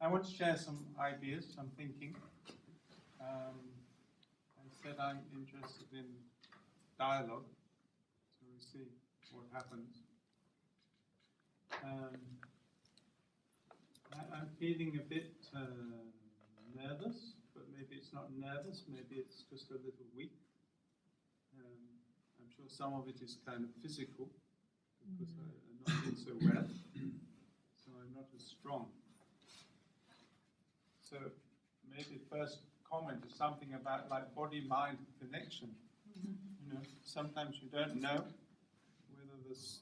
I want to share some ideas, some thinking. I said I'm interested in dialogue, so we see what happens. I'm feeling a bit nervous, but maybe it's not nervous, maybe it's just a little weak. I'm sure some of it is kind of physical, because I'm not doing so well, so I'm not as strong. So maybe first comment is something about like body-mind connection. You know, sometimes you don't know whether this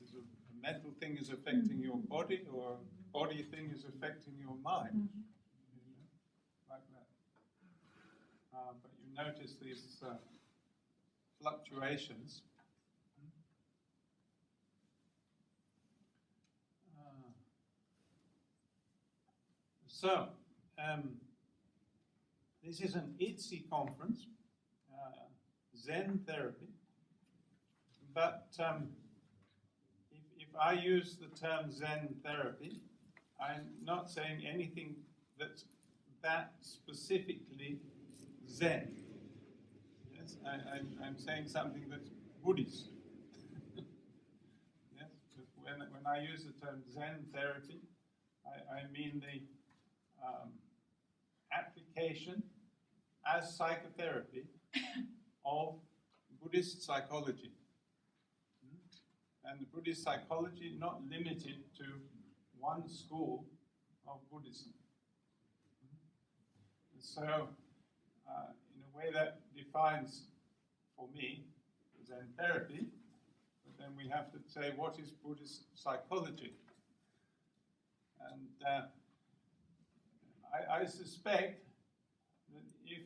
is a mental thing is affecting your body or a body thing is affecting your mind. You know, like that. But you notice these fluctuations. This is an ITZI conference, Zen therapy, but if I use the term Zen therapy, I'm not saying anything that's that specifically Zen. Yes, I'm saying something that's Buddhist. Yes, when I use the term Zen therapy, I mean the application as psychotherapy of Buddhist psychology. And the Buddhist psychology not limited to one school of Buddhism. And so, in a way that defines, for me, Zen therapy, but then we have to say, what is Buddhist psychology? And I suspect that if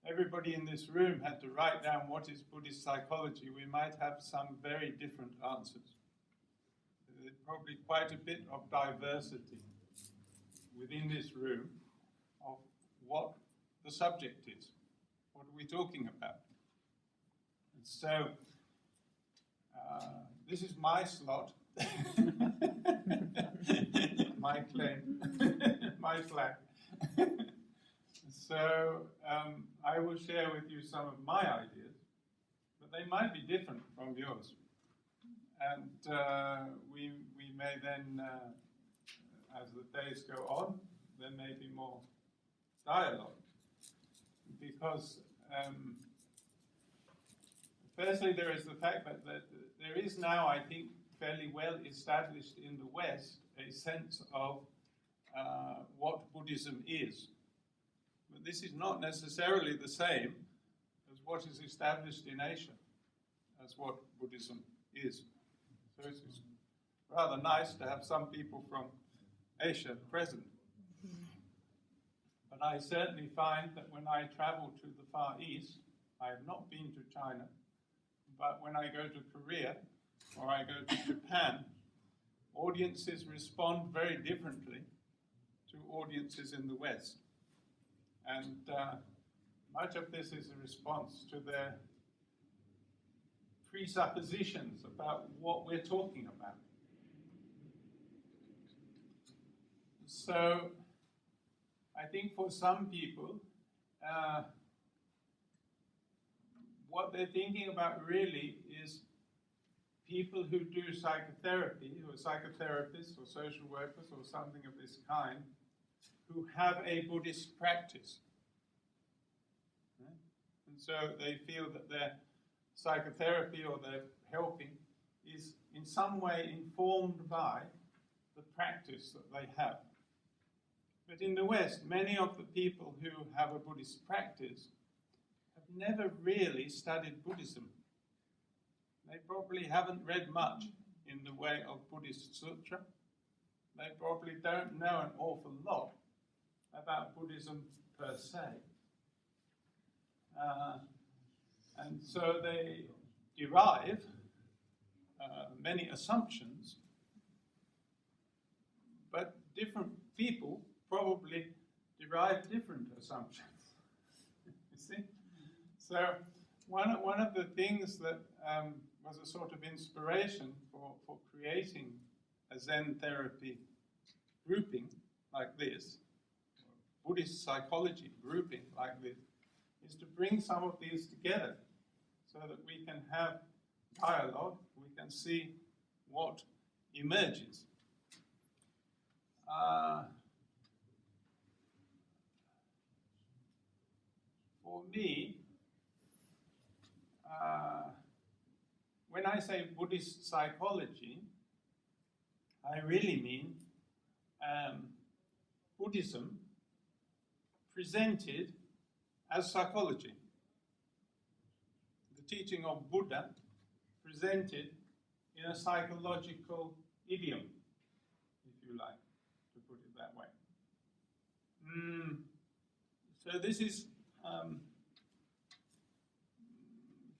everybody in this room had to write down what is Buddhist psychology, we might have some very different answers. There's probably quite a bit of diversity within this room of what the subject is. What are we talking about? And so, this is my slot. My claim, my flag. So I will share with you some of my ideas, but they might be different from yours. And we may then, as the days go on, there may be more dialogue. Because firstly, there is the fact that there is now, I think, fairly well established in the West a sense of what Buddhism is. But this is not necessarily the same as what is established in Asia as what Buddhism is. So it's rather nice to have some people from Asia present. But I certainly find that when I travel to the Far East, I have not been to China, but when I go to Korea or I go to Japan, audiences respond very differently to audiences in the West. And much of this is a response to their presuppositions about what we're talking about. So, I think for some people, what they're thinking about really is people who do psychotherapy, who are psychotherapists or social workers or something of this kind, who have a Buddhist practice. Right? And so they feel that their psychotherapy or their helping is in some way informed by the practice that they have. But in the West, many of the people who have a Buddhist practice have never really studied Buddhism. They probably haven't read much in the way of Buddhist sutra. They probably don't know an awful lot about Buddhism per se. And so they derive many assumptions, but different people probably derive different assumptions. You see? So one of the things that was a sort of inspiration for creating a Zen therapy grouping like this, Buddhist psychology grouping like this, is to bring some of these together so that we can have dialogue, we can see what emerges. For me, when I say Buddhist psychology, I really mean Buddhism presented as psychology. The teaching of Buddha presented in a psychological idiom, if you like, to put it that way. So this is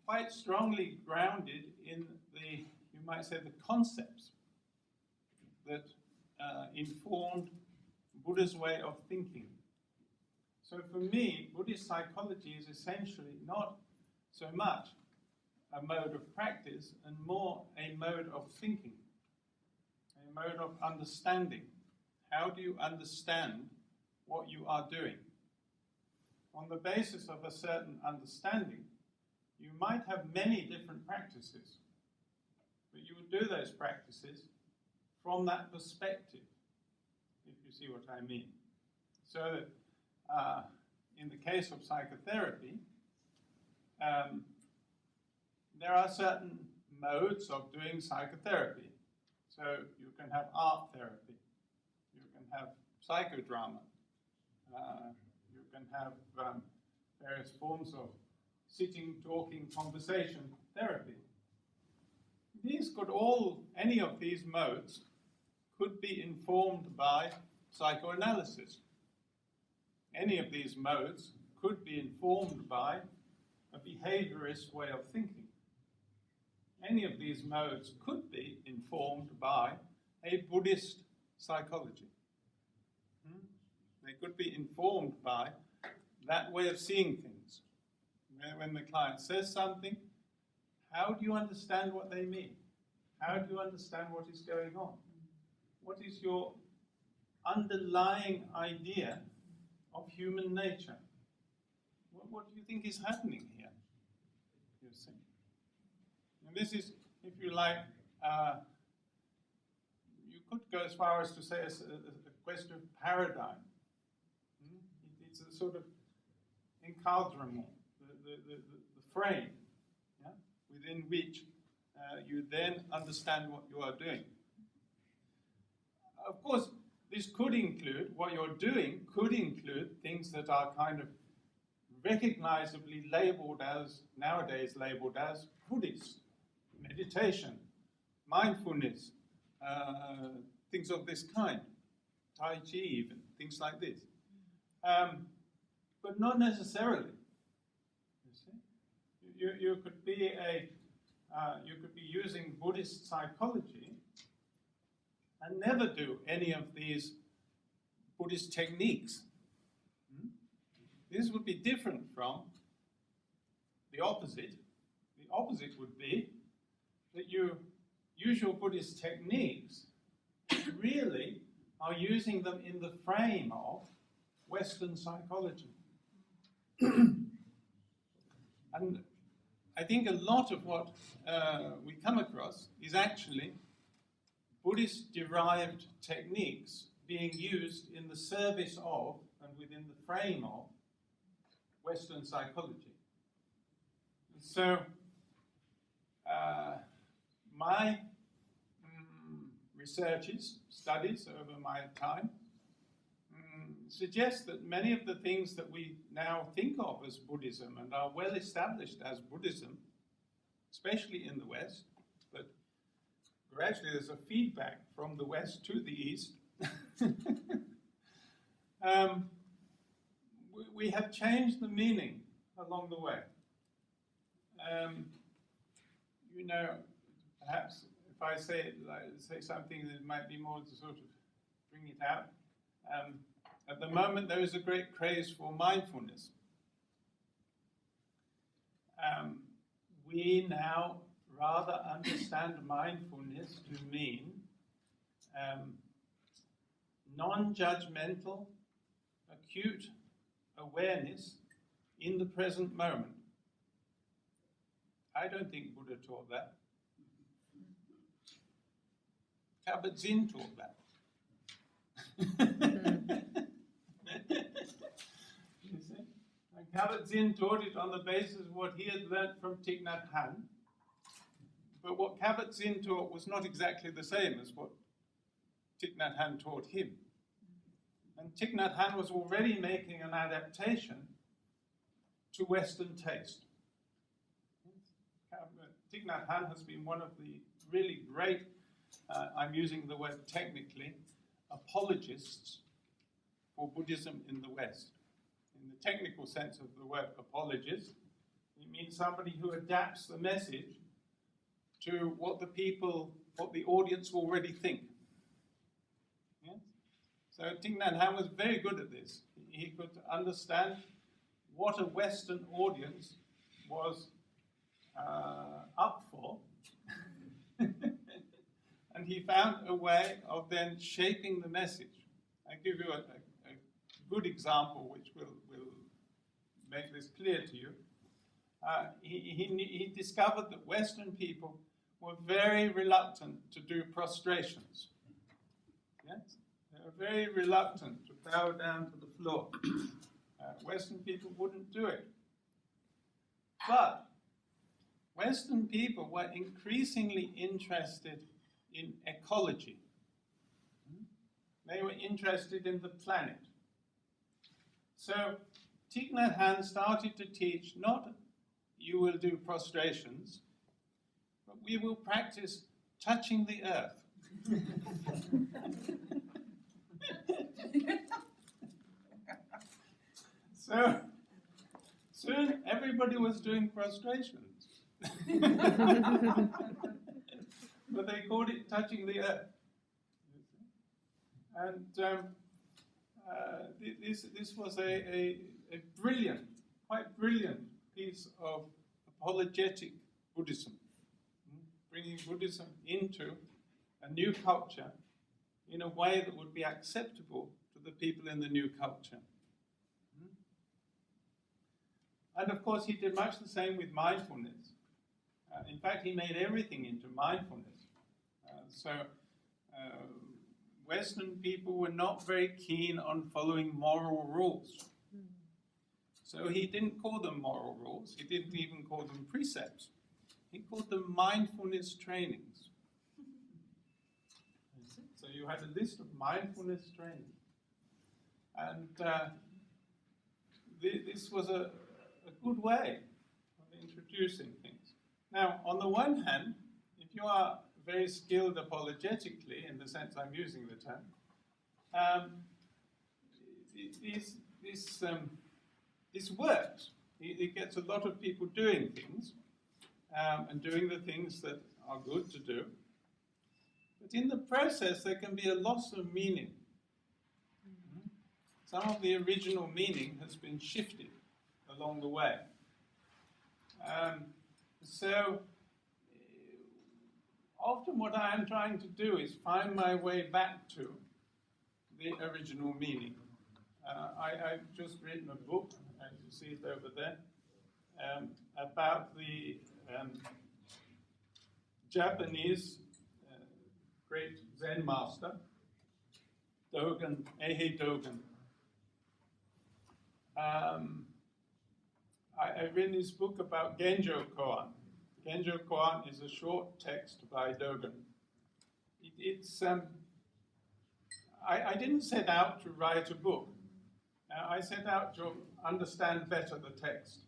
quite strongly grounded in the, you might say, the concepts that informed Buddha's way of thinking. So for me, Buddhist psychology is essentially not so much a mode of practice and more a mode of thinking, a mode of understanding. How do you understand what you are doing? On the basis of a certain understanding, you might have many different practices, but you would do those practices from that perspective, if you see what I mean. So in the case of psychotherapy, there are certain modes of doing psychotherapy. So you can have art therapy, you can have psychodrama, you can have various forms of sitting, talking, conversation therapy. These could all, any of these modes could be informed by psychoanalysis. Any of these modes could be informed by a behaviorist way of thinking. Any of these modes could be informed by a Buddhist psychology. They could be informed by that way of seeing things. When the client says something, how do you understand what they mean? How do you understand what is going on? What is your underlying idea of human nature? What do you think is happening here? You see? And this is, if you like, you could go as far as to say a question of paradigm. It's a sort of encadrement, the frame, yeah, within which you then understand what you are doing. Of course, this could include, what you're doing could include things that are kind of recognizably labeled as, nowadays labeled as Buddhist. Meditation, mindfulness, things of this kind, Tai Chi even, things like this. But not necessarily. You see, you could be using Buddhist psychology and never do any of these Buddhist techniques. This would be different from the opposite. The opposite would be that you use your Buddhist techniques, and really are using them in the frame of Western psychology. And I think a lot of what we come across is actually Buddhist-derived techniques being used in the service of and within the frame of Western psychology. And so my researches, studies over my time, suggest that many of the things that we now think of as Buddhism and are well established as Buddhism, especially in the West, but gradually there's a feedback from the West to the East, we have changed the meaning along the way. You know, perhaps if I say something that might be more to sort of bring it out. At the moment, there is a great craze for mindfulness. We now rather understand mindfulness to mean non-judgmental, acute awareness in the present moment. I don't think Buddha taught that. Kabat-Zinn taught that. You see? And Kabat-Zinn taught it on the basis of what he had learnt from Thich Nhat Hanh. But what Kabat-Zinn taught was not exactly the same as what Thich Nhat Hanh taught him. And Thich Nhat Hanh was already making an adaptation to Western taste. Thich Nhat Hanh has been one of the really great, I'm using the word technically, apologists for Buddhism in the West. In the technical sense of the word apologist, it means somebody who adapts the message to what the audience already think. Yes? So Thich Nhat Hanh was very good at this. He could understand what a Western audience was up for, and he found a way of then shaping the message. I'll give you a good example which will make this clear to you. He discovered that Western people were very reluctant to do prostrations. Yes? They were very reluctant to bow down to the floor. Western people wouldn't do it. But Western people were increasingly interested in ecology. They were interested in the planet. So Thich Nhat Hanh started to teach not you will do prostrations, but we will practice touching the earth. So soon everybody was doing prostrations. But they called it touching the earth. And this was a brilliant, quite brilliant piece of apologetic Buddhism, bringing Buddhism into a new culture in a way that would be acceptable to the people in the new culture. And of course, he did much the same with mindfulness. In fact, he made everything into mindfulness. So Western people were not very keen on following moral rules. So he didn't call them moral rules. He didn't even call them precepts. He called them mindfulness trainings. So you had a list of mindfulness trainings. And this was a good way of introducing things. Now, on the one hand, if you are very skilled apologetically, in the sense I'm using the term, this works. It gets a lot of people doing things, and doing the things that are good to do. But in the process, there can be a loss of meaning. Some of the original meaning has been shifted along the way. So often what I am trying to do is find my way back to the original meaning. I've just written a book, you see it over there, about the Japanese great Zen master, Dogen, Eihei Dogen. I've written this book about Genjo Koan. Genjo Koan is a short text by Dogen. I didn't set out to write a book. I set out to understand better the text.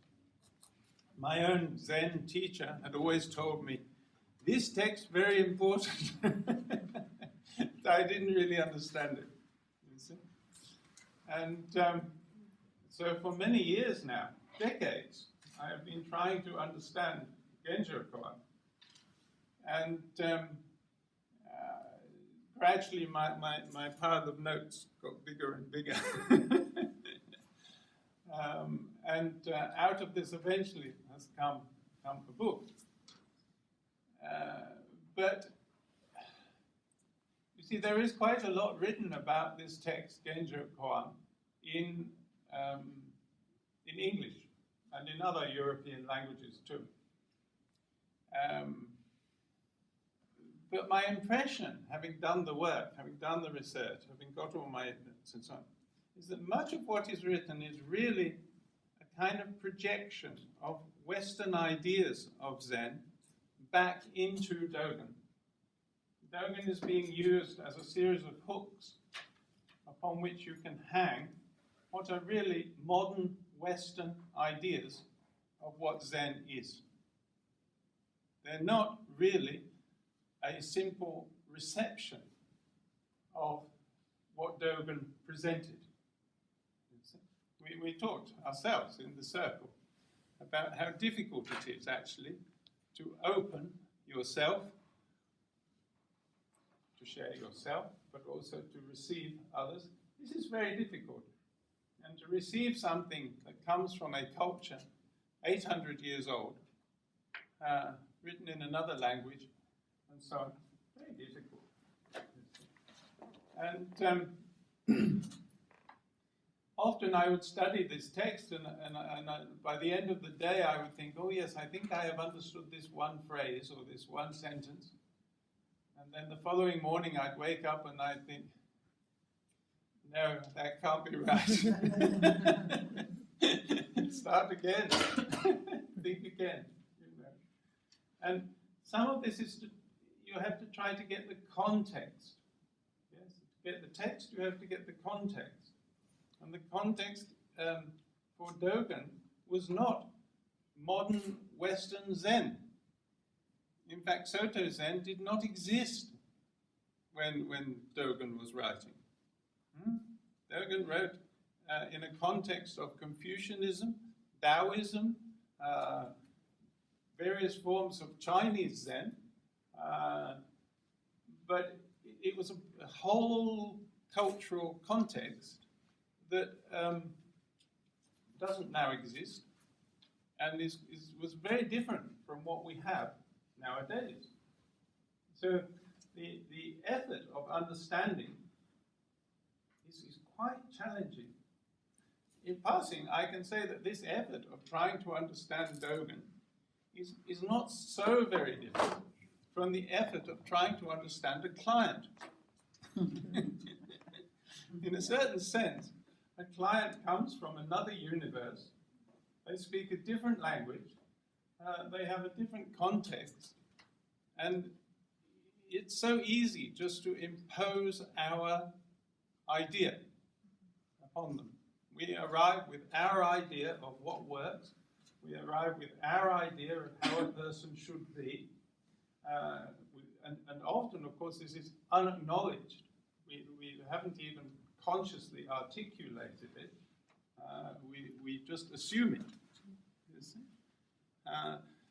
My own Zen teacher had always told me, this text very important. I didn't really understand it. You see? And so for many years now, decades, I have been trying to understand Genjo Koan. And gradually my pile of notes got bigger and bigger. And out of this eventually has come a book. But you see, there is quite a lot written about this text, Genjo Koan, in English and in other European languages too. But my impression, having done the work, having done the research, having got all my evidence and so on, is that much of what is written is really a kind of projection of Western ideas of Zen back into Dogen. Dogen is being used as a series of hooks upon which you can hang what are really modern Western ideas of what Zen is. They're not really a simple reception of what Dogen presented. We talked ourselves in the circle about how difficult it is actually to open yourself, to share yourself, but also to receive others. This is very difficult. And to receive something that comes from a culture 800 years old, written in another language, and so on, very difficult. And often I would study this text, and by the end of the day I would think, oh yes, I think I have understood this one phrase or this one sentence. And then the following morning I'd wake up and I'd think, no, that can't be right. Start again. Think again. You know. And some of this is you have to try to get the context. Yes? To get the text, you have to get the context. And the context for Dogen was not modern Western Zen. In fact, Soto Zen did not exist when Dogen was writing. Dogen wrote in a context of Confucianism, Taoism, various forms of Chinese Zen, but it was a whole cultural context that doesn't now exist and was very different from what we have nowadays. So the effort of understanding is quite challenging. In passing, I can say that this effort of trying to understand Dogen is not so very different from the effort of trying to understand a client. In a certain sense, a client comes from another universe. They speak a different language. They have a different context. And it's so easy just to impose our idea upon them. We arrive with our idea of what works. We arrive with our idea of how a person should be. And often, of course, this is unacknowledged. We haven't even consciously articulated it. We just assume it. You see?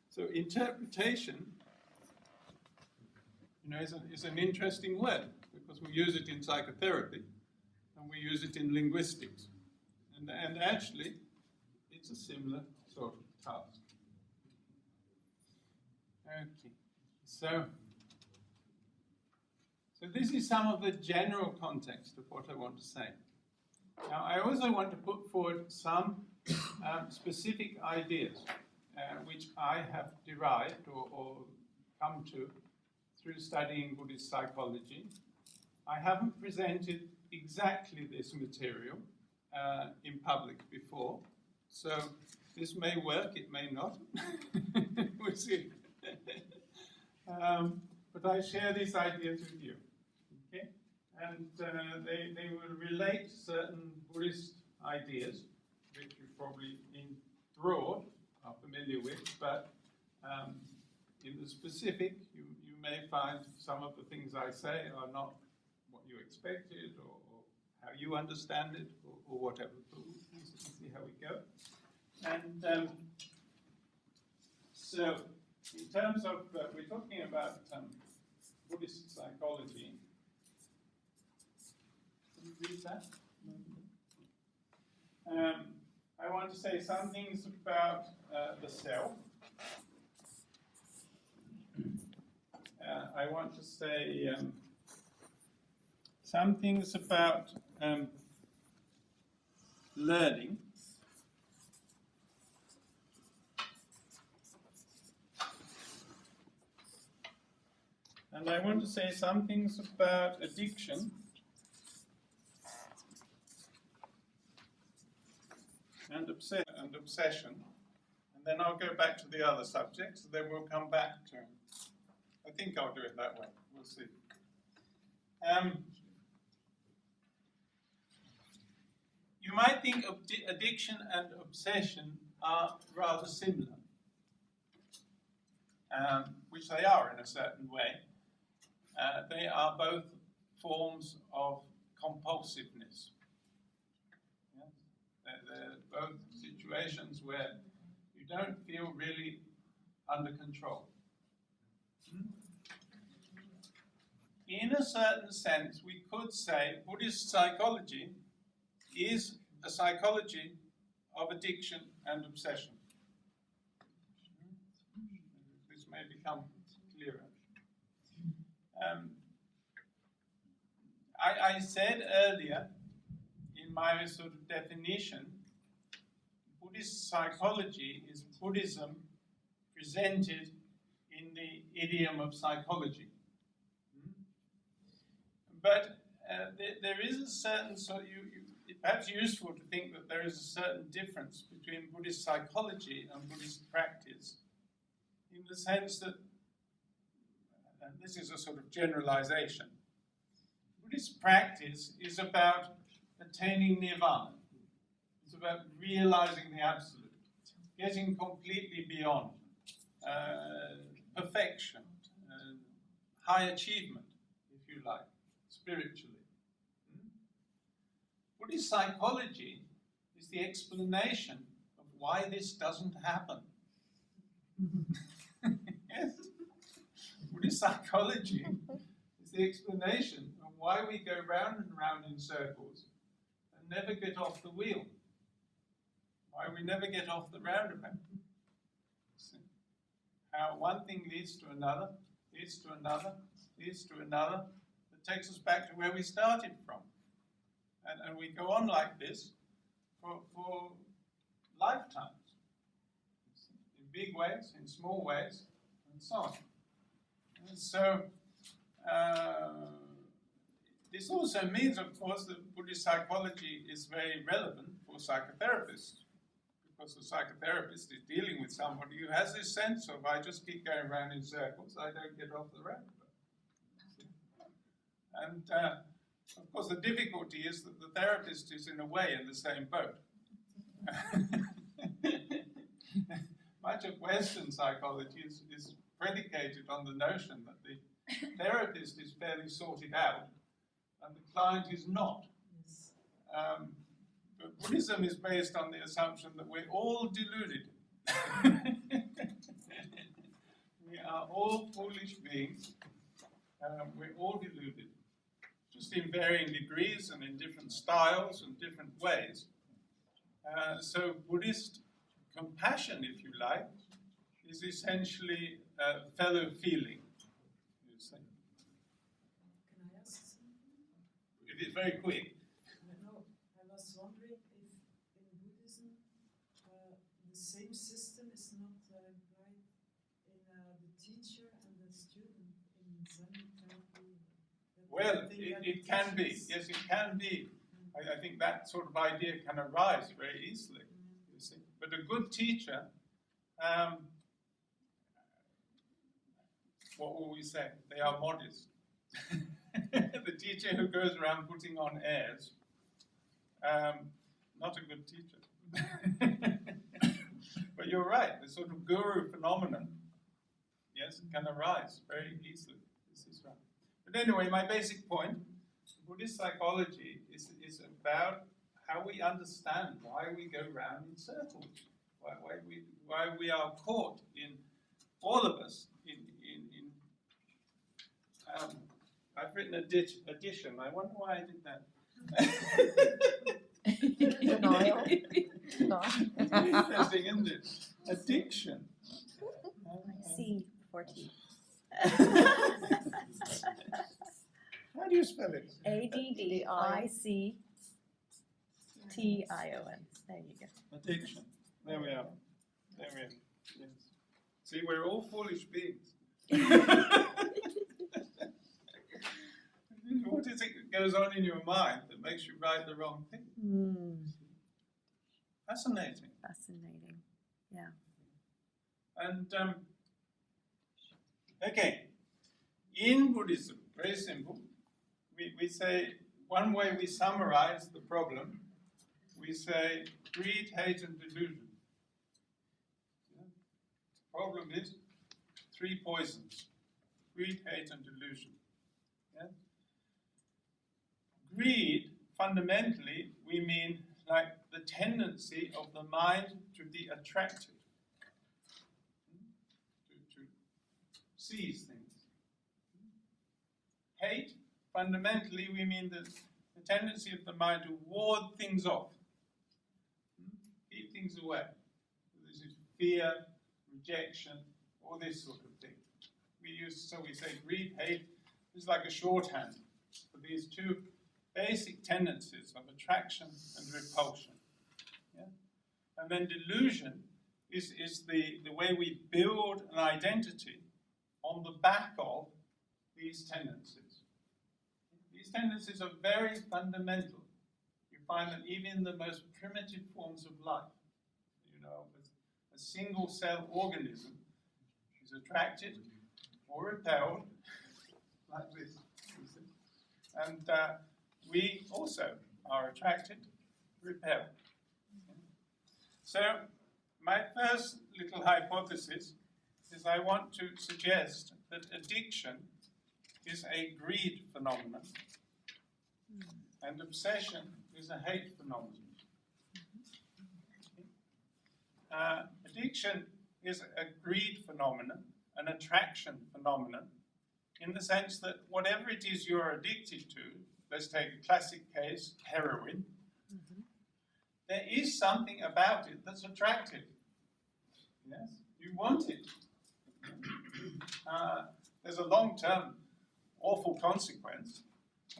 So interpretation, is an interesting word because we use it in psychotherapy and we use it in linguistics. And actually, it's a similar sort of task. Okay, so this is some of the general context of what I want to say. Now, I also want to put forward some specific ideas which I have derived or come to through studying Buddhist psychology. I haven't presented exactly this material in public before, so this may work, it may not. We'll see. But I share these ideas with you. Okay? And they will relate certain Buddhist ideas, which you probably in broad are familiar with, but in the specific, you may find some of the things I say are not what you expected or how you understand it or whatever. But we'll see how we go. And so, in terms of, we're talking about Buddhist psychology. Can you read that? I want to say some things about the self. I want to say some things about learning. And I want to say some things about addiction and obsession. And then I'll go back to the other subjects, and then we'll come back to them. I think I'll do it that way. We'll see. You might think addiction and obsession are rather similar, which they are in a certain way. They are both forms of compulsiveness. Yeah? They're both situations where you don't feel really under control. In a certain sense, we could say Buddhist psychology is a psychology of addiction and obsession. This may become clearer. I said earlier in my sort of definition, Buddhist psychology is Buddhism presented in the idiom of psychology. But there is a certain it's perhaps useful to think that there is a certain difference between Buddhist psychology and Buddhist practice, in the sense that, and this is a sort of generalization, Buddhist practice is about attaining nirvana. It's about realizing the absolute, getting completely beyond perfection, high achievement, if you like, spiritually. Buddhist psychology is the explanation of why this doesn't happen. Yes. Buddhist psychology is the explanation of why we go round and round in circles and never get off the wheel. Why we never get off the roundabout. How one thing leads to another, leads to another, leads to another, that takes us back to where we started from. And we go on like this for lifetimes. In big ways, in small ways, and so on. And so, this also means, of course, that Buddhist psychology is very relevant for psychotherapists. Because the psychotherapist is dealing with somebody who has this sense of, I just keep going around in circles, I don't get off the roundabout. And of course the difficulty is that the therapist is in a way in the same boat. Much of Western psychology is predicated on the notion that the therapist is fairly sorted out and the client is not. But Buddhism is based on the assumption that we're all deluded. We are all foolish beings. We're all deluded, just in varying degrees and in different styles and different ways. So Buddhist compassion, if you like, is essentially fellow feeling. You say. Can I ask something? It is very quick. I was wondering if in Buddhism the same system is not applied in the teacher and the student in Zen therapy. Well, it can be. Yes, it can be. I think that sort of idea can arise very easily. You see, but a good teacher, what will we say? They are modest. The teacher who goes around putting on airs, not a good teacher. But you're right, the sort of guru phenomenon, yes, can arise very easily. This is right. But anyway, my basic point, Buddhist psychology is about how we understand why we go round in circles, why we are caught in, all of us, I've written addition. I wonder why I did that. Denial. It's very interesting, isn't it? Addiction. I see 14. How How do you spell it? ADDICTION. There you go. Addiction. There we are. There we are. Yes. See, we're all foolish beings. What is it that goes on in your mind that makes you write the wrong thing? Fascinating. Fascinating. Yeah. And okay, in Buddhism, very simple, we say, one way we summarize the problem, we say greed, hate, and delusion. Yeah. Problem is 3 poisons: greed, hate, and delusion. Yeah. Greed, fundamentally, we mean like the tendency of the mind to be attracted, to seize things. Hate, fundamentally, we mean the tendency of the mind to ward things off, keep things away. This is fear, rejection, all this sort of thing. We say greed, hate is like a shorthand for these 2 basic tendencies of attraction and repulsion. Yeah? And then delusion is the way we build an identity on the back of these tendencies. These tendencies are very fundamental. You find them even in the most primitive forms of life. You know, a single cell organism is attracted or repelled like this. And we also are attracted, repelled. So my first little hypothesis is I want to suggest that addiction is a greed phenomenon and obsession is a hate phenomenon. Addiction is a greed phenomenon, an attraction phenomenon, in the sense that whatever it is you're addicted to, let's take a classic case, heroin, there is something about it that's attractive. Yes? You want it. There's a long-term awful consequence,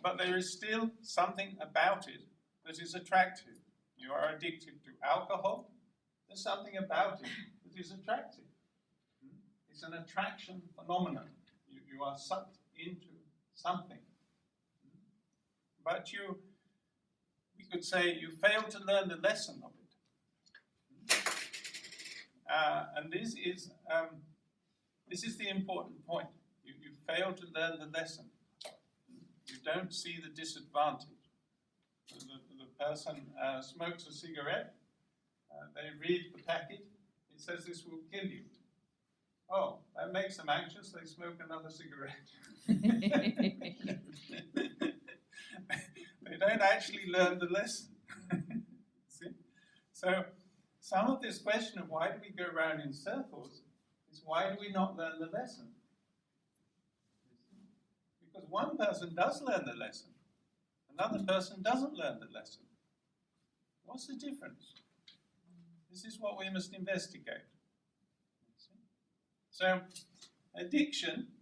but there is still something about it that is attractive. You are addicted to alcohol, there's something about it that is attractive. It's an attraction phenomenon. You are sucked into something. But we could say you fail to learn the lesson of it. And this is the important point. You fail to learn the lesson. You don't see the disadvantage. The person smokes a cigarette, they read the packet, it says this will kill you. Oh, that makes them anxious, they smoke another cigarette. They don't actually learn the lesson. See? So some of this question of why do we go around in circles is why do we not learn the lesson? Because one person does learn the lesson, another person doesn't learn the lesson. What's the difference? This is what we must investigate. So addiction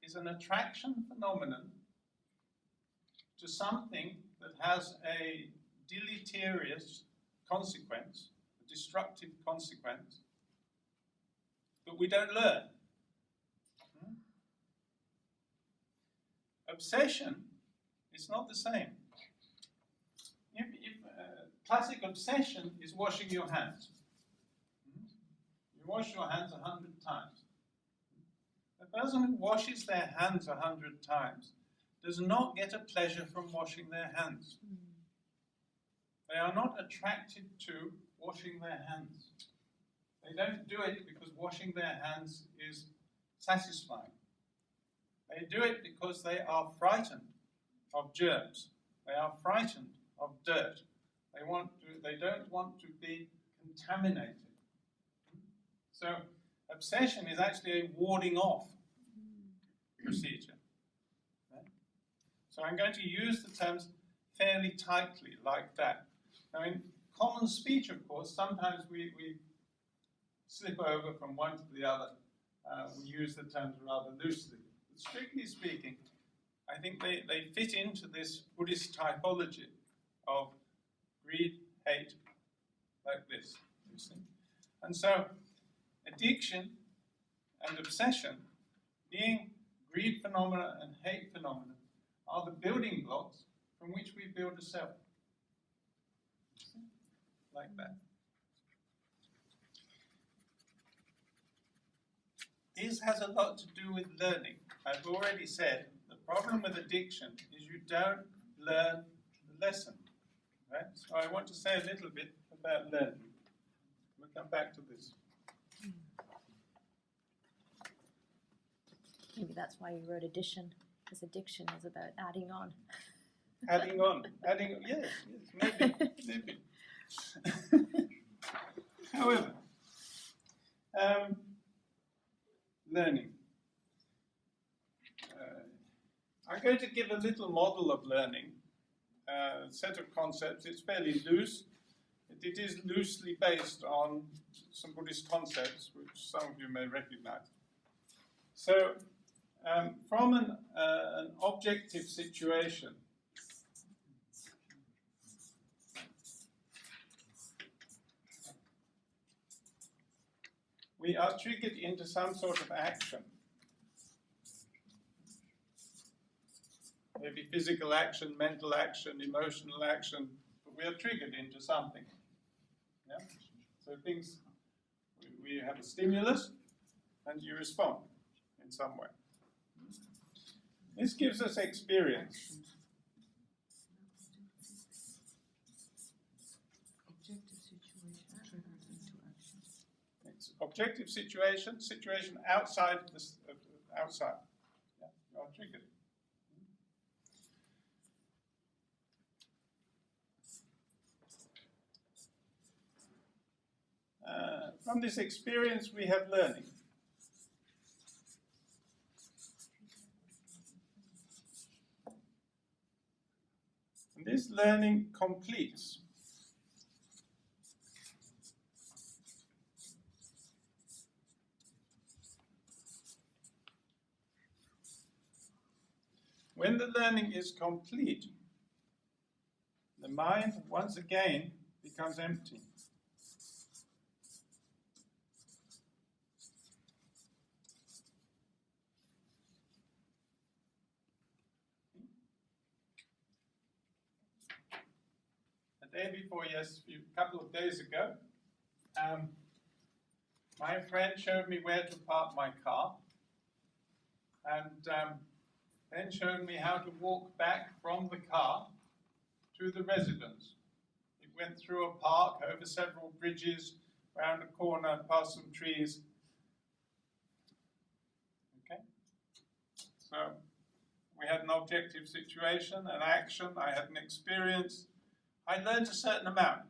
is an attraction phenomenon to something that has a deleterious consequence, a destructive consequence, that we don't learn. Obsession is not the same. Classic obsession is washing your hands. You wash your hands 100 times. The person who washes their hands 100 times does not get a pleasure from washing their hands. They are not attracted to washing their hands. They don't do it because washing their hands is satisfying. They do it because they are frightened of germs. They are frightened of dirt. They don't want to be contaminated. So obsession is actually a warding off procedure. Okay? So I'm going to use the terms fairly tightly like that. Now in common speech, of course, sometimes we slip over from one to the other. We use the terms rather loosely. But strictly speaking, I think they fit into this Buddhist typology of greed, hate, like this, you see. And so addiction and obsession, being greed phenomena and hate phenomena, are the building blocks from which we build a self. Like that. This has a lot to do with learning. I've already said the problem with addiction is you don't learn the lesson. Right? So I want to say a little bit about learning. We'll come back to this. Maybe that's why you wrote addition, because addiction is about adding on. Adding on, yes, maybe. However, learning. I'm going to give a little model of learning, a set of concepts. It's fairly loose. It is loosely based on some Buddhist concepts, which some of you may recognize. So, from an objective situation, we are triggered into some sort of action. Maybe physical action, mental action, emotional action, but we are triggered into something. Yeah? So things, we have a stimulus and you respond in some way. This gives us experience. Objective situation, situation outside this, outside. Yeah, you are triggered. From this experience, we have learning. And this learning completes. When the learning is complete, the mind once again becomes empty. The day before, a couple of days ago, my friend showed me where to park my car, and then showed me how to walk back from the car to the residence. It went through a park, over several bridges, round a corner, past some trees. Okay? So we had an objective situation, an action, I had an experience. I learned a certain amount.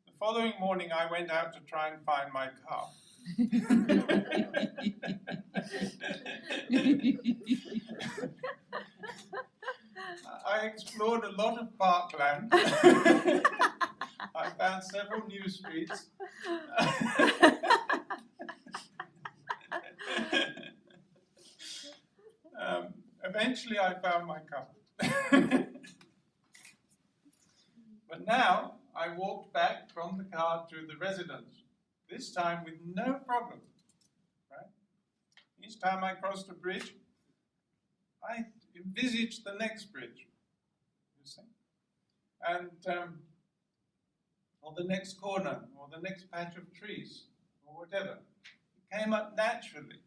The following morning I went out to try and find my car. I explored a lot of parkland. I found several new streets. Eventually I found my car. But now I walked back from the car to the residence, this time with no problem. Right? Each time I crossed a bridge, I envisaged the next bridge, you see, and or the next corner, or the next patch of trees, or whatever. It came up naturally.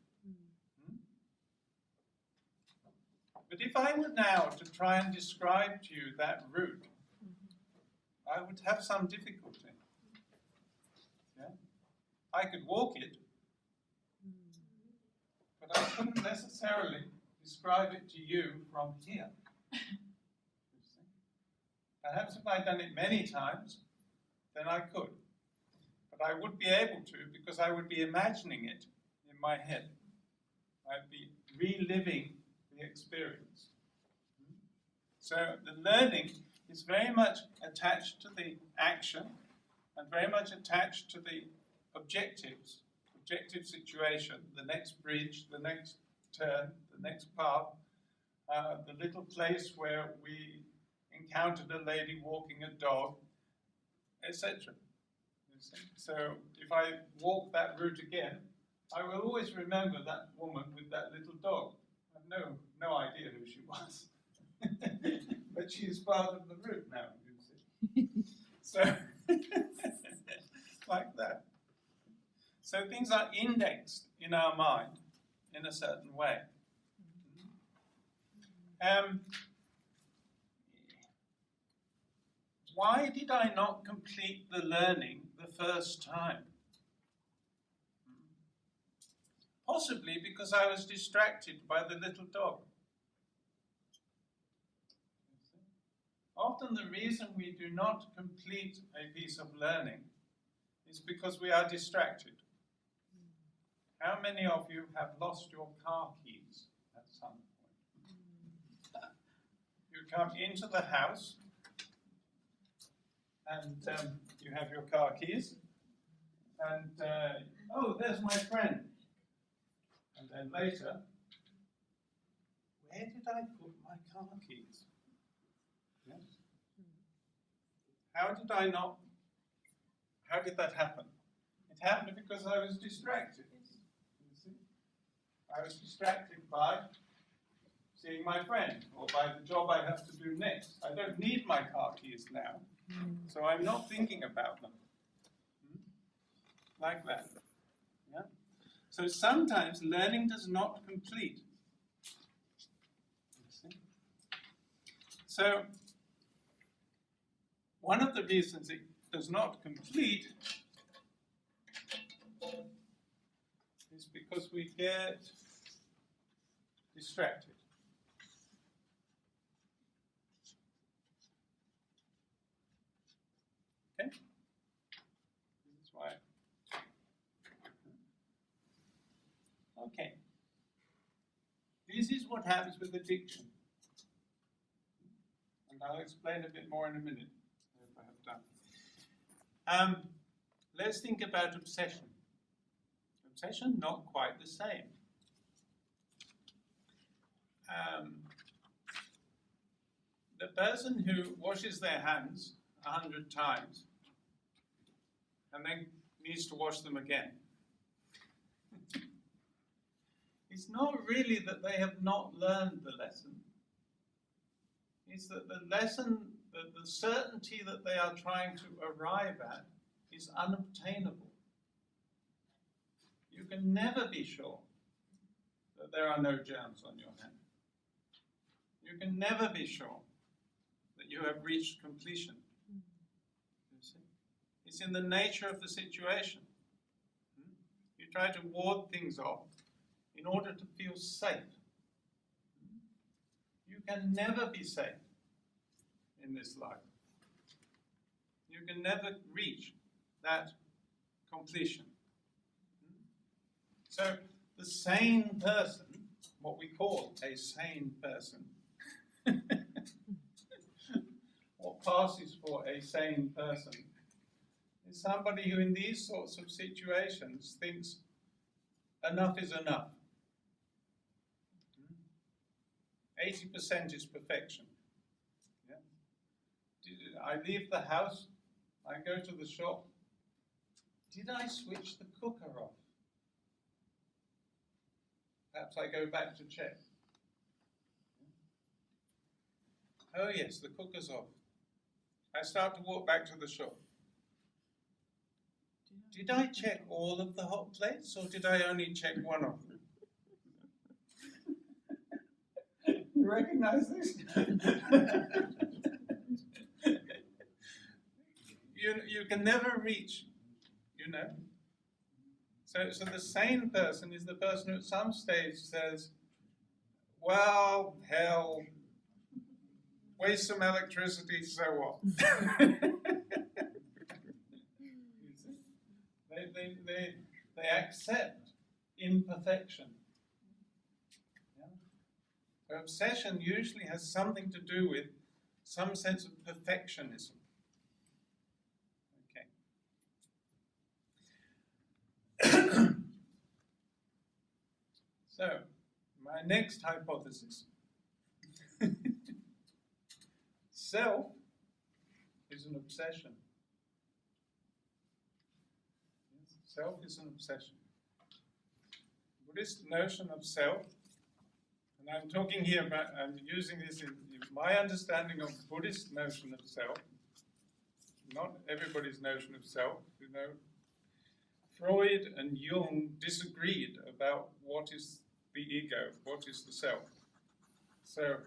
But if I were now to try and describe to you that route, I would have some difficulty. Yeah? I could walk it, but I couldn't necessarily describe it to you from here. Perhaps if I'd done it many times, then I could. But I would be able to because I would be imagining it in my head. I'd be reliving the experience. So the learning is very much attached to the action and very much attached to the objectives, objective situation, the next bridge, the next turn, the next path, the little place where we encountered a lady walking a dog, etc. So if I walk that route again, I will always remember that woman with that little dog. I have no idea who she was. But she is part of the route now, you see. So, like that. So things are indexed in our mind in a certain way. Why did I not complete the learning the first time? Possibly because I was distracted by the little dog. Often the reason we do not complete a piece of learning is because we are distracted. How many of you have lost your car keys at some point? You come into the house and you have your car keys and, oh, there's my friend. And then later, where did I put my car keys? Yes. How did that happen? It happened because I was distracted. You see? I was distracted by seeing my friend or by the job I have to do next. I don't need my car keys now, so I'm not thinking about them. Like that. Yeah? So sometimes learning does not complete. You see? So one of the reasons it does not complete is because we get distracted. Okay? This is why. Okay. This is what happens with addiction. And I'll explain a bit more in a minute, if I have time. Let's think about obsession. Obsession, not quite the same. The person who washes their hands 100 times and then needs to wash them again, it's not really that they have not learned the lesson. It's that the lesson, the certainty that they are trying to arrive at is unobtainable. You can never be sure that there are no germs on your hand. You can never be sure that you have reached completion. You see? It's in the nature of the situation. You try to ward things off in order to feel safe. You can never be safe in this life. You can never reach that completion. So the sane person, what we call a sane person, what passes for a sane person is somebody who in these sorts of situations thinks enough is enough. 80% is perfection. Yeah? I leave the house, I go to the shop. Did I switch the cooker off? Perhaps I go back to check. Oh yes, the cooker's off. I start to walk back to the shop. Did I check all of the hot plates or did I only check one of them? You recognize this? You can never reach, you know. So the sane person is the person who at some stage says, well, hell, waste some electricity, so what? They accept imperfection. Yeah? Obsession usually has something to do with some sense of perfectionism. Okay. So, my next hypothesis self is an obsession. Self is an obsession. Buddhist notion of self, and I'm talking here about, I'm using this in my understanding of Buddhist notion of self, not everybody's notion of self. You know, Freud and Jung disagreed about what is the ego, what is the self. So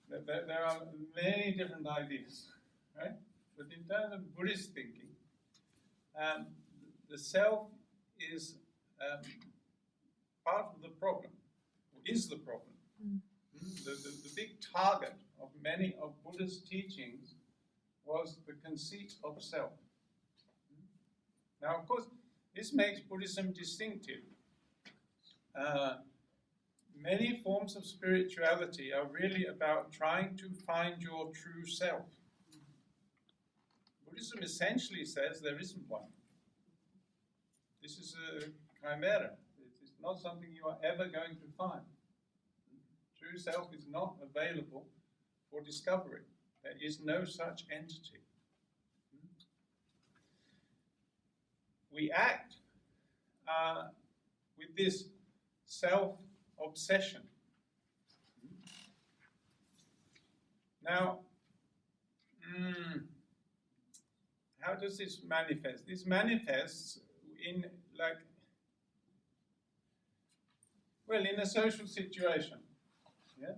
there are many different ideas, right? But in terms of Buddhist thinking, the self is part of the problem, or is the problem. The big target of many of Buddha's teachings was the conceit of self. Now, of course, this makes Buddhism distinctive. Many forms of spirituality are really about trying to find your true self. Buddhism essentially says there isn't one. This is a chimera. It's not something you are ever going to find. True self is not available for discovery. There is no such entity. We act with this self-obsession. Now, how does this manifest? This manifests in, like, well, in a social situation. Yeah?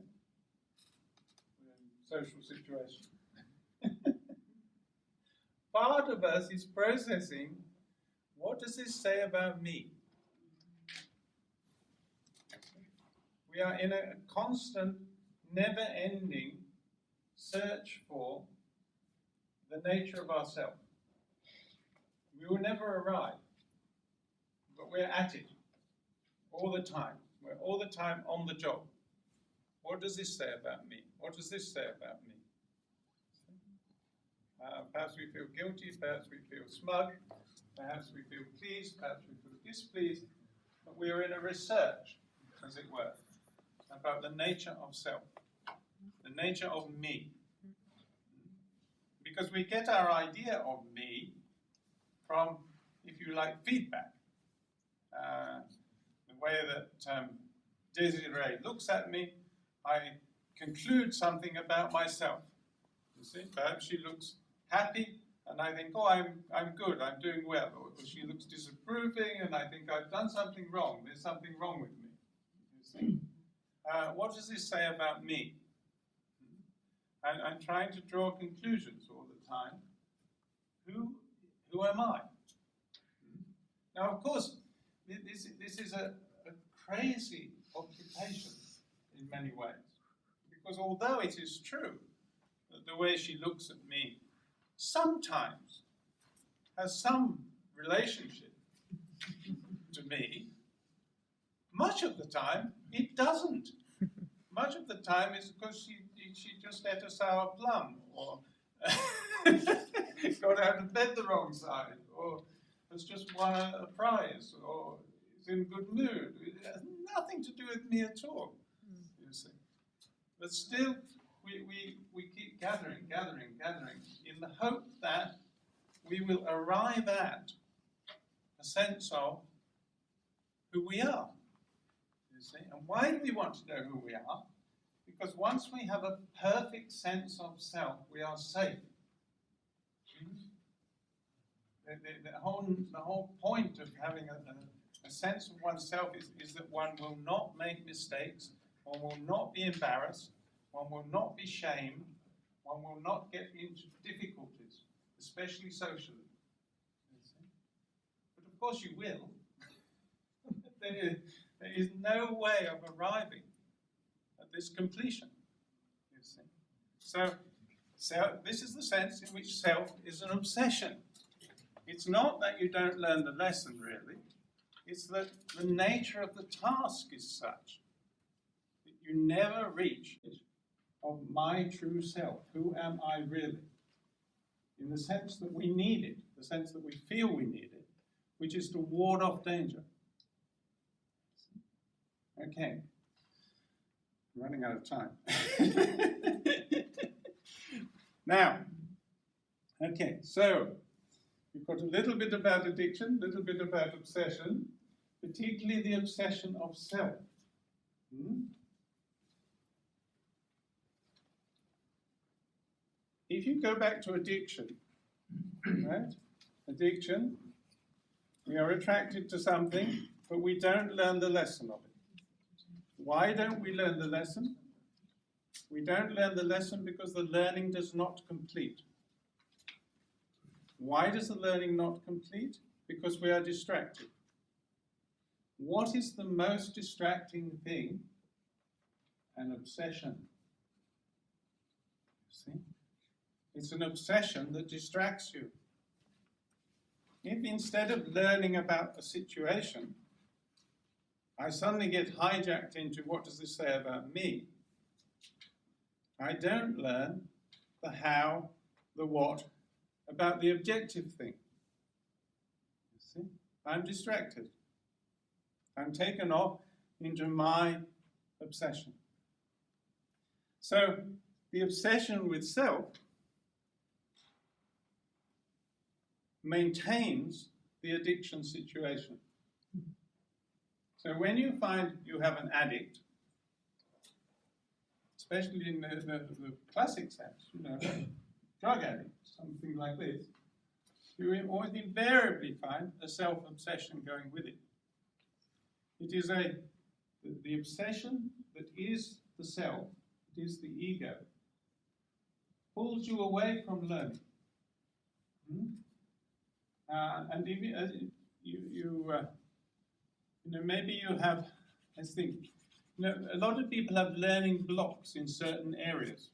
Social situation. Part of us is processing, what does this say about me? We are in a constant, never-ending search for the nature of ourself. We will never arrive, but we're at it all the time. We're all the time on the job. What does this say about me? What does this say about me? Perhaps we feel guilty, perhaps we feel smug, perhaps we feel pleased, perhaps we feel displeased, but we are in a research, as it were, about the nature of self, the nature of me. Because we get our idea of me from, if you like, feedback. The way that Desiree looks at me, I conclude something about myself. You see, perhaps she looks happy, and I think, oh, I'm good, I'm doing well. Or she looks disapproving, and I think I've done something wrong. There's something wrong with me. You see, what does this say about me? And I'm trying to draw conclusions all the time. Who am I? Now, of course, this is a crazy occupation in many ways. Because although it is true that the way she looks at me sometimes has some relationship to me, much of the time it doesn't. Much of the time it's because she just ate a sour plum, or got out of bed the wrong side, or has just won a prize, or is in good mood. It has nothing to do with me at all, you see. But still, we keep gathering in the hope that we will arrive at a sense of who we are, you see. And why do we want to know who we are? Because once we have a perfect sense of self, we are safe. The whole point of having a sense of oneself is that one will not make mistakes, one will not be embarrassed, one will not be shamed, one will not get into difficulties, especially socially. But of course you will. There is no way of arriving at this completion. You see. So this is the sense in which self is an obsession. It's not that you don't learn the lesson, really. It's that the nature of the task is such that you never reach it of my true self. Who am I really? In the sense that we need it, the sense that we feel we need it, which is to ward off danger. Okay. I'm running out of time. Now, okay, so we've got a little bit about addiction, a little bit about obsession, particularly the obsession of self. If you go back to addiction, right? Addiction, we are attracted to something, but we don't learn the lesson of it. Why don't we learn the lesson? We don't learn the lesson because the learning does not complete. Why does the learning not complete? Because we are distracted. What is the most distracting thing? An obsession. See? It's an obsession that distracts you. If instead of learning about a situation, I suddenly get hijacked into what does this say about me, I don't learn the how, the what, about the objective thing. You see? I'm distracted. I'm taken off into my obsession. So the obsession with self maintains the addiction situation. So when you find you have an addict, especially in the classic sense, you know, drug addict, something like this, you always invariably find a self-obsession going with it. It is the obsession that is the self, it is the ego, pulls you away from learning. And if maybe you have, I think, a lot of people have learning blocks in certain areas.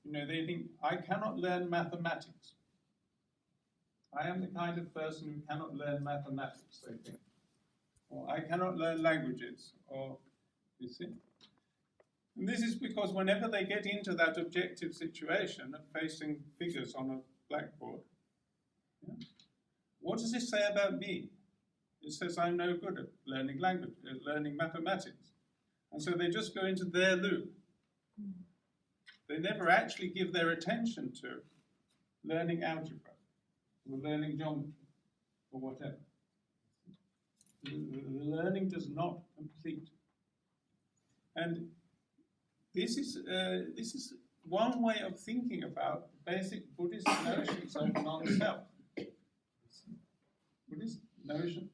They think, I cannot learn mathematics. I am the kind of person who cannot learn mathematics, they think. Or I cannot learn languages, or, you see. And this is because whenever they get into that objective situation of facing figures on a blackboard, what does this say about me? It says I'm no good at learning language, learning mathematics. And so they just go into their loop. They never actually give their attention to learning algebra, or learning geometry, or whatever. The learning does not complete. And this is one way of thinking about basic Buddhist notions of non-self. Buddhist notion,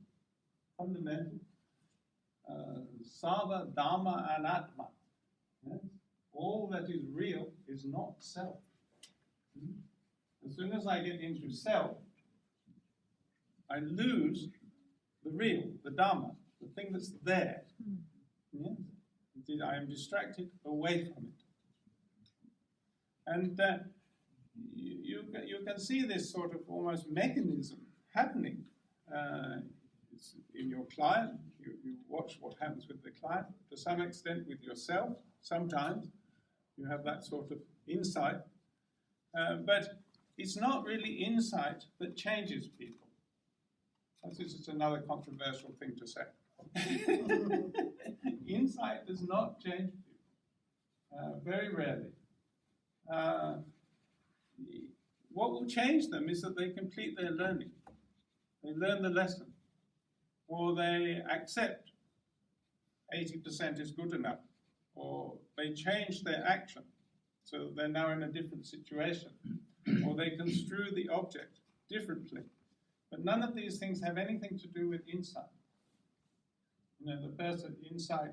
fundamental, Sava, Dharma, and Atma. Yes? All that is real is not self. As soon as I get into self, I lose the real, the Dharma, the thing that's there. Yes? I am distracted away from it. And you can see this sort of almost mechanism happening in your client. You watch what happens with the client, to some extent with yourself. Sometimes you have that sort of insight. But it's not really insight that changes people. This is another controversial thing to say. Insight does not change people, very rarely. What will change them is that they complete their learning. They learn the lesson, or they accept 80% is good enough, or they change their action so that they're now in a different situation, or they construe the object differently. But none of these things have anything to do with insight. The person insight,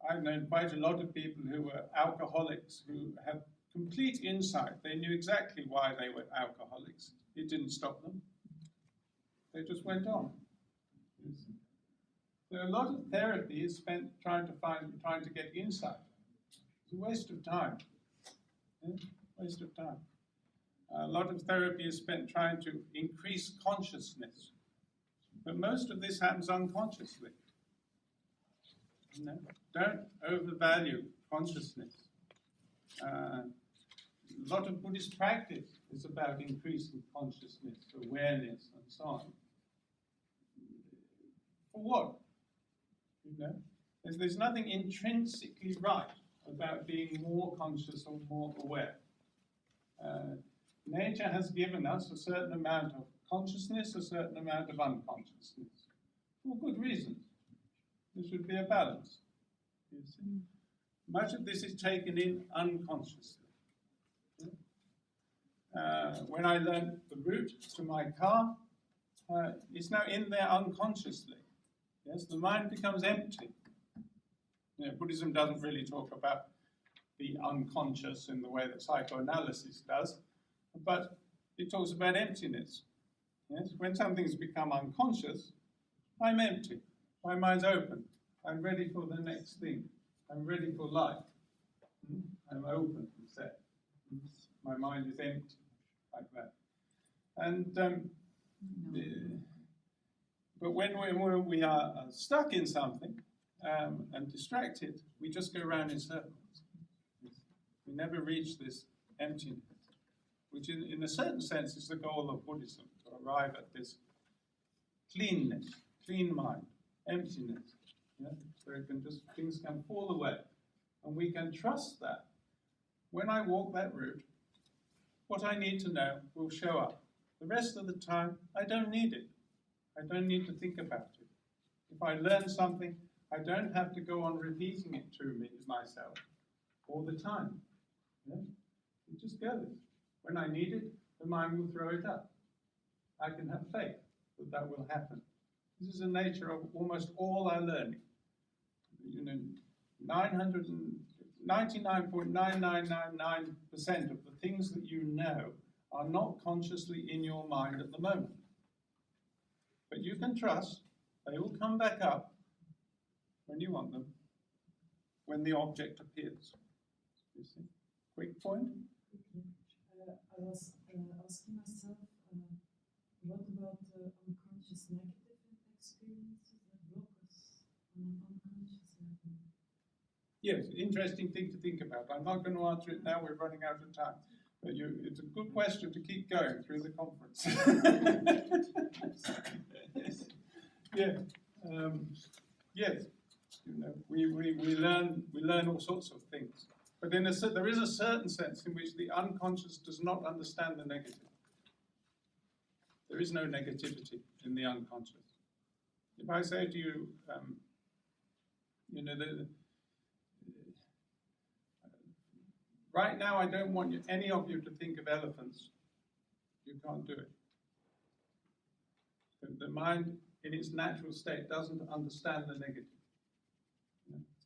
I've known quite a lot of people who were alcoholics who had complete insight. They knew exactly why they were alcoholics. It didn't stop them. They just went on. So a lot of therapy is spent trying to get insight. It's a waste of time. Waste of time. A lot of therapy is spent trying to increase consciousness. But most of this happens unconsciously. Don't overvalue consciousness. A lot of Buddhist practice is about increasing consciousness, awareness, and so on. For what? There's nothing intrinsically right about being more conscious or more aware. Nature has given us a certain amount of consciousness, a certain amount of unconsciousness, for good reasons. There should be a balance. You see? Much of this is taken in unconsciously. When I learned the route to my car, it's now in there unconsciously. Yes, the mind becomes empty. You know, Buddhism doesn't really talk about the unconscious in the way that psychoanalysis does, but it talks about emptiness. Yes, when something's become unconscious, I'm empty. My mind's open. I'm ready for the next thing. I'm ready for life. I'm open, he said. My mind is empty, like that. And but when we are stuck in something and distracted, we just go around in circles. We never reach this emptiness, which in a certain sense is the goal of Buddhism, to arrive at this cleanness, clean mind, emptiness. Yeah? So things can fall away. And we can trust that when I walk that route, what I need to know will show up. The rest of the time, I don't need it. I don't need to think about it. If I learn something, I don't have to go on repeating it to myself all the time. Yeah? It just goes. When I need it, the mind will throw it up. I can have faith that that will happen. This is the nature of almost all our learning. You know, 99.9999% of the things that you know are not consciously in your mind at the moment. But you can trust they will come back up when you want them, when the object appears. You see? Quick point? I was asking myself, what about unconscious negative experiences that block us on an unconscious level? Yes, interesting thing to think about. I'm not going to answer it now, we're running out of time. But it's a good question to keep going through the conference. Yeah. Yes. You know, we learn all sorts of things. But there is a certain sense in which the unconscious does not understand the negative. There is no negativity in the unconscious. If I say to you, you know, right now I don't want any of you to think of elephants, you can't do it. The mind, in its natural state, doesn't understand the negative.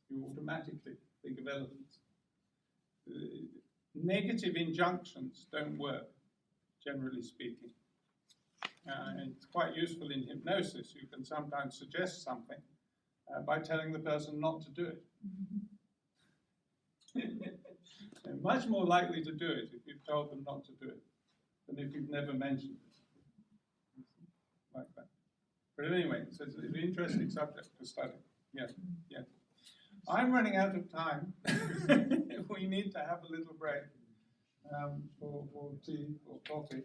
You automatically think of elephants. Negative injunctions don't work, generally speaking. It's quite useful in hypnosis. You can sometimes suggest something by telling the person not to do it. They're much more likely to do it if you've told them not to do it than if you've never mentioned it. Like that. But anyway, so it's an interesting subject to study. Yes, yes. I'm running out of time. We need to have a little break for tea or coffee.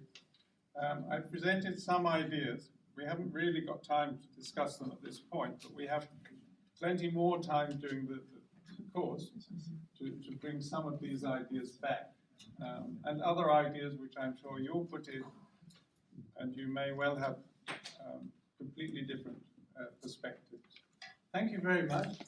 I've presented some ideas. We haven't really got time to discuss them at this point, but we have plenty more time during the course to bring some of these ideas back. And other ideas which I'm sure you'll put in, and you may well have completely different perspectives. Thank you very much.